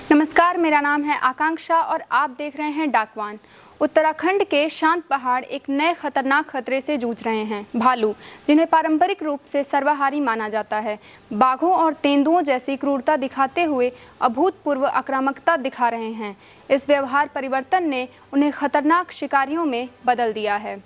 नमस्कार, मेरा नाम है आकांक्षा और आप देख रहे हैं डाकवान। उत्तराखंड के शांत पहाड़ एक नए खतरनाक खतरे से जूझ रहे हैं। भालू, जिन्हें पारंपरिक रूप से सर्वाहारी माना जाता है, बाघों और तेंदुओं जैसी क्रूरता दिखाते हुए अभूतपूर्व आक्रामकता दिखा रहे हैं। इस व्यवहार परिवर्तन ने उन्हें खतरनाक शिकारियों में बदल दिया है।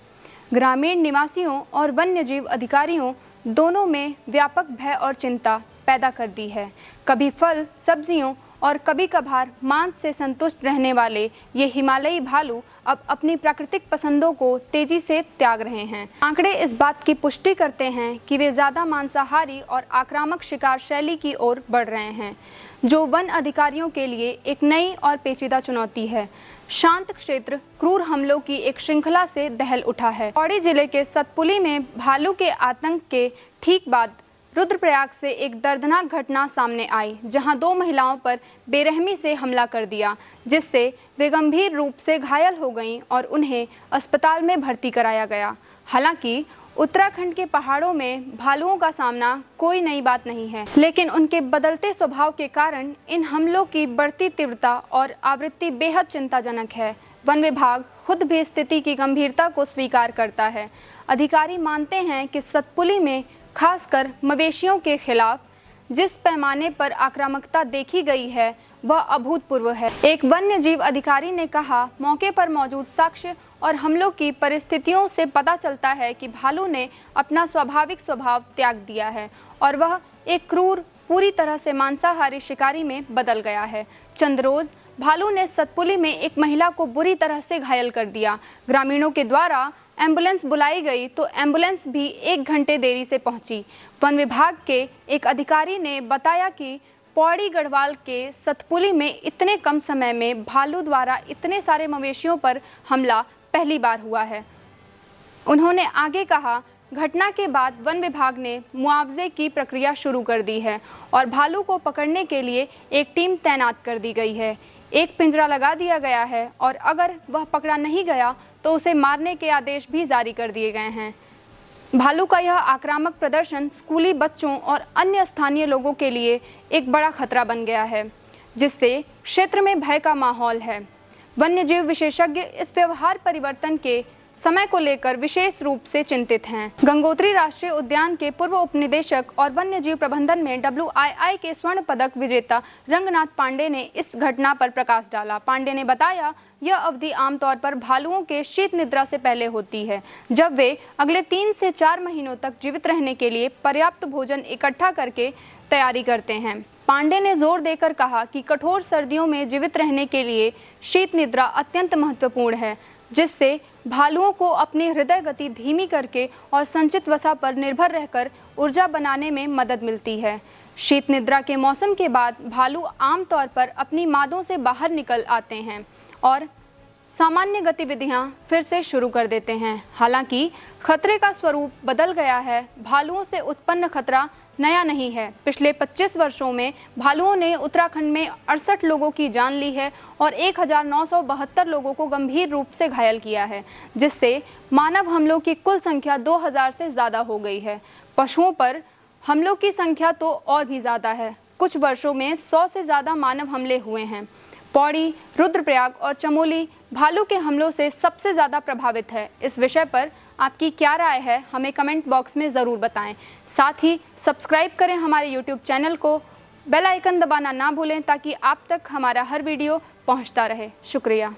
ग्रामीण निवासियों और वन्यजीव अधिकारियों दोनों में व्यापक भय और चिंता पैदा कर दी है। कभी फल, सब्जियों और कभी कभार मांस से संतुष्ट रहने वाले ये हिमालयी भालू अब अपनी प्राकृतिक पसंदों को तेजी से त्याग रहे हैं। आंकड़े इस बात की पुष्टि करते हैं कि वे ज़्यादा मांसाहारी और आक्रामक शिकार शैली की ओर बढ़ रहे हैं, जो वन अधिकारियों के लिए एक नई और पेचीदा चुनौती है। शांत क्षेत्र क्रूर हमलों की एक श्रृंखला से दहल उठा है। पौड़ी जिले के सतपुली में भालू के आतंक के ठीक बाद रुद्रप्रयाग से एक दर्दनाक घटना सामने आई, जहां 2 महिलाओं पर बेरहमी से हमला कर दिया, जिससे वे गंभीर रूप से घायल हो गईं और उन्हें अस्पताल में भर्ती कराया गया। हालांकि उत्तराखंड के पहाड़ों में भालुओं का सामना कोई नई बात नहीं है, लेकिन उनके बदलते स्वभाव के कारण इन हमलों की बढ़ती तीव्रता और आवृत्ति बेहद चिंताजनक है। वन विभाग खुद भी स्थिति की गंभीरता को स्वीकार करता है। अधिकारी मानते हैं कि सतपुली में खासकर मवेशियों के खिलाफ जिस पैमाने पर आक्रामकता देखी गई है वह अभूतपूर्व है। एक वन्य जीव अधिकारी ने कहा, मौके पर मौजूद साक्ष्य और हमलों की परिस्थितियों से पता चलता है कि भालू ने अपना स्वाभाविक स्वभाव त्याग दिया है और वह एक क्रूर, पूरी तरह से मांसाहारी शिकारी में बदल गया है। चंद रोज भालू ने सतपुली में एक महिला को बुरी तरह से घायल कर दिया। ग्रामीणों के द्वारा एम्बुलेंस बुलाई गई तो एम्बुलेंस भी 1 घंटे देरी से पहुंची। वन विभाग के एक अधिकारी ने बताया कि पौड़ी गढ़वाल के सतपुली में इतने कम समय में भालू द्वारा इतने सारे मवेशियों पर हमला पहली बार हुआ है। उन्होंने आगे कहा, घटना के बाद वन विभाग ने मुआवजे की प्रक्रिया शुरू कर दी है और भालू को पकड़ने के लिए एक टीम तैनात कर दी गई है। एक पिंजरा लगा दिया गया है और अगर वह पकड़ा नहीं गया तो उसे मारने के आदेश भी जारी कर दिए गए हैं। भालू का यह आक्रामक प्रदर्शन स्कूली बच्चों और अन्य स्थानीय लोगों के लिए एक बड़ा खतरा बन गया है, जिससे क्षेत्र में भय का माहौल है। वन्यजीव विशेषज्ञ इस व्यवहार परिवर्तन के समय को लेकर विशेष रूप से चिंतित हैं। गंगोत्री राष्ट्रीय उद्यान के पूर्व उपनिदेशक और वन्यजीव प्रबंधन में WII के स्वर्ण पदक विजेता रंगनाथ पांडे ने इस घटना पर प्रकाश डाला। पांडे ने बताया, यह अवधि आमतौर पर भालुओं के शीत निद्रा से पहले होती है, जब वे अगले 3 से 4 महीनों तक जीवित रहने के लिए पर्याप्त भोजन इकट्ठा करके तैयारी करते हैं। पांडे ने जोर देकर कहा कि कठोर सर्दियों में जीवित रहने के लिए शीत निद्रा अत्यंत महत्वपूर्ण है, जिससे भालुओं को अपनी हृदय गति धीमी करके और संचित वसा पर निर्भर रहकर ऊर्जा बनाने में मदद मिलती है। शीत निद्रा के मौसम के बाद भालू आमतौर पर अपनी मादों से बाहर निकल आते हैं और सामान्य गतिविधियां फिर से शुरू कर देते हैं। हालांकि खतरे का स्वरूप बदल गया है। भालुओं से उत्पन्न खतरा नया नहीं है। पिछले 25 वर्षों में भालुओं ने उत्तराखंड में 68 लोगों की जान ली है और 1972 लोगों को गंभीर रूप से घायल किया है, जिससे मानव हमलों की कुल संख्या 2000 से ज़्यादा हो गई है। पशुओं पर हमलों की संख्या तो और भी ज़्यादा है। कुछ वर्षों में 100 से ज़्यादा मानव हमले हुए हैं। पौड़ी, रुद्रप्रयाग और चमोली भालू के हमलों से सबसे ज़्यादा प्रभावित है। इस विषय पर आपकी क्या राय है, हमें कमेंट बॉक्स में ज़रूर बताएं। साथ ही सब्सक्राइब करें हमारे YouTube चैनल को, बेल आइकन दबाना ना भूलें ताकि आप तक हमारा हर वीडियो पहुंचता रहे। शुक्रिया।